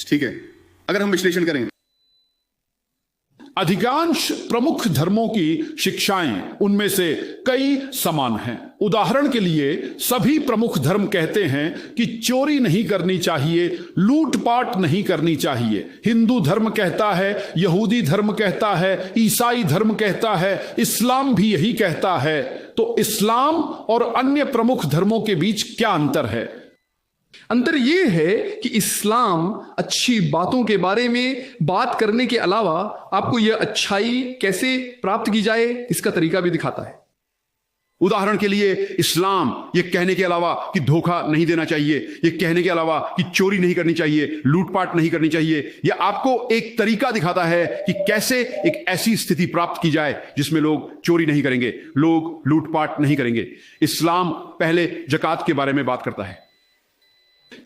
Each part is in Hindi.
ठीक है, अगर हम विश्लेषण करें, अधिकांश प्रमुख धर्मों की शिक्षाएं उनमें से कई समान हैं। उदाहरण के लिए सभी प्रमुख धर्म कहते हैं कि चोरी नहीं करनी चाहिए, लूटपाट नहीं करनी चाहिए। हिंदू धर्म कहता है, यहूदी धर्म कहता है, ईसाई धर्म कहता है, इस्लाम भी यही कहता है। तो इस्लाम और अन्य प्रमुख धर्मों के बीच क्या अंतर है? अंतर यह है कि इस्लाम अच्छी बातों के बारे में बात करने के अलावा आपको यह अच्छाई कैसे प्राप्त की जाए इसका तरीका भी दिखाता है। उदाहरण के लिए इस्लाम ये कहने के अलावा कि धोखा नहीं देना चाहिए, ये कहने के अलावा कि चोरी नहीं करनी चाहिए, लूटपाट नहीं करनी चाहिए, यह आपको एक तरीका दिखाता है कि कैसे एक ऐसी स्थिति प्राप्त की जाए जिसमें लोग चोरी नहीं करेंगे, लोग लूटपाट नहीं करेंगे। इस्लाम पहले ज़कात के बारे में बात करता है।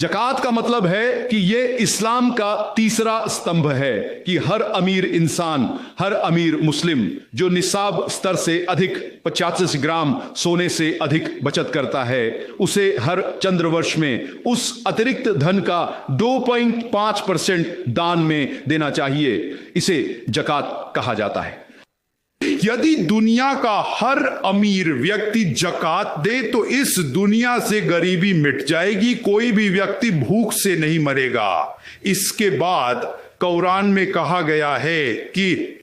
ज़कात का मतलब है कि यह इस्लाम का तीसरा स्तंभ है कि हर अमीर इंसान, हर अमीर मुस्लिम जो निसाब स्तर से अधिक 85 ग्राम सोने से अधिक बचत करता है, उसे हर चंद्र वर्ष में उस अतिरिक्त धन का 2.5% दान में देना चाहिए। इसे ज़कात कहा जाता है। यदि दुनिया का हर अमीर व्यक्ति ज़कात दे तो इस दुनिया से गरीबी मिट जाएगी, कोई भी व्यक्ति भूख से नहीं मरेगा। इसके बाद कुरान में कहा गया है कि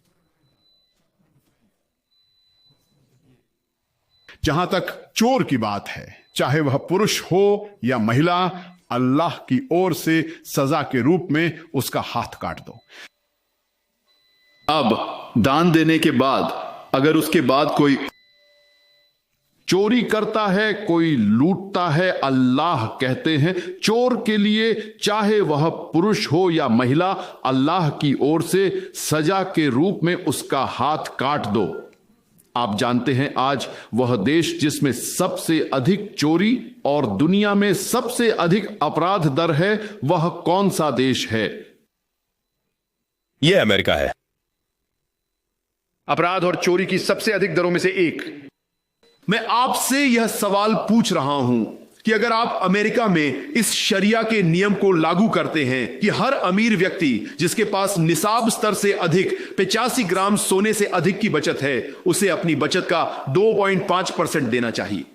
जहां तक चोर की बात है, चाहे वह पुरुष हो या महिला, अल्लाह की ओर से सजा के रूप में उसका हाथ काट दो। अब दान देने के बाद अगर उसके बाद कोई चोरी करता है, कोई लूटता है, अल्लाह कहते हैं चोर के लिए चाहे वह पुरुष हो या महिला, अल्लाह की ओर से सजा के रूप में उसका हाथ काट दो। आप जानते हैं आज वह देश जिसमें सबसे अधिक चोरी और दुनिया में सबसे अधिक अपराध दर है, वह कौन सा देश है? यह अमेरिका है। अपराध और चोरी की सबसे अधिक दरों में से एक। मैं आपसे यह सवाल पूछ रहा हूं कि अगर आप अमेरिका में इस शरिया के नियम को लागू करते हैं कि हर अमीर व्यक्ति जिसके पास निसाब स्तर से अधिक 85 ग्राम सोने से अधिक की बचत है, उसे अपनी बचत का 2.5% देना चाहिए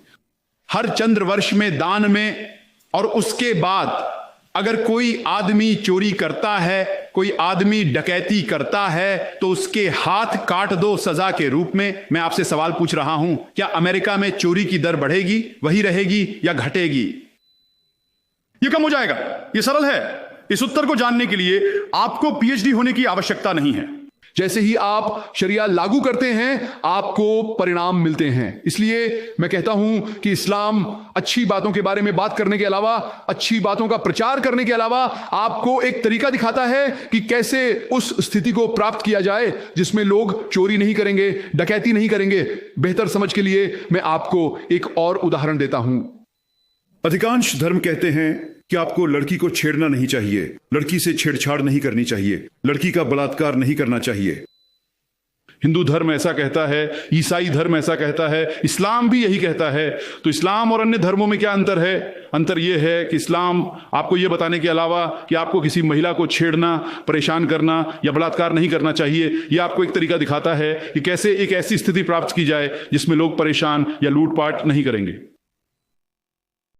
हर चंद्र वर्ष में दान में। और उसके बाद अगर कोई आदमी चोरी करता है, कोई आदमी डकैती करता है, तो उसके हाथ काट दो सजा के रूप में। मैं आपसे सवाल पूछ रहा हूं, क्या अमेरिका में चोरी की दर बढ़ेगी, वही रहेगी या घटेगी? यह कम हो जाएगा। यह सरल है। इस उत्तर को जानने के लिए आपको पीएचडी होने की आवश्यकता नहीं है। जैसे ही आप शरिया लागू करते हैं आपको परिणाम मिलते हैं। इसलिए मैं कहता हूं कि इस्लाम अच्छी बातों के बारे में बात करने के अलावा, अच्छी बातों का प्रचार करने के अलावा आपको एक तरीका दिखाता है कि कैसे उस स्थिति को प्राप्त किया जाए जिसमें लोग चोरी नहीं करेंगे, डकैती नहीं करेंगे। बेहतर समझ के लिए मैं आपको एक और उदाहरण देता हूं। अधिकांश धर्म कहते हैं कि आपको लड़की को छेड़ना नहीं चाहिए, लड़की से छेड़छाड़ नहीं करनी चाहिए, लड़की का बलात्कार नहीं करना चाहिए। हिंदू धर्म ऐसा कहता है, ईसाई धर्म ऐसा कहता है, इस्लाम भी यही कहता है। तो इस्लाम और अन्य धर्मों में क्या अंतर है? अंतर यह है कि इस्लाम आपको यह बताने के अलावा कि आपको किसी महिला को छेड़ना, परेशान करना या बलात्कार नहीं करना चाहिए, यह आपको एक तरीका दिखाता है कि कैसे एक ऐसी स्थिति प्राप्त की जाए जिसमें लोग परेशान या लूटपाट नहीं करेंगे।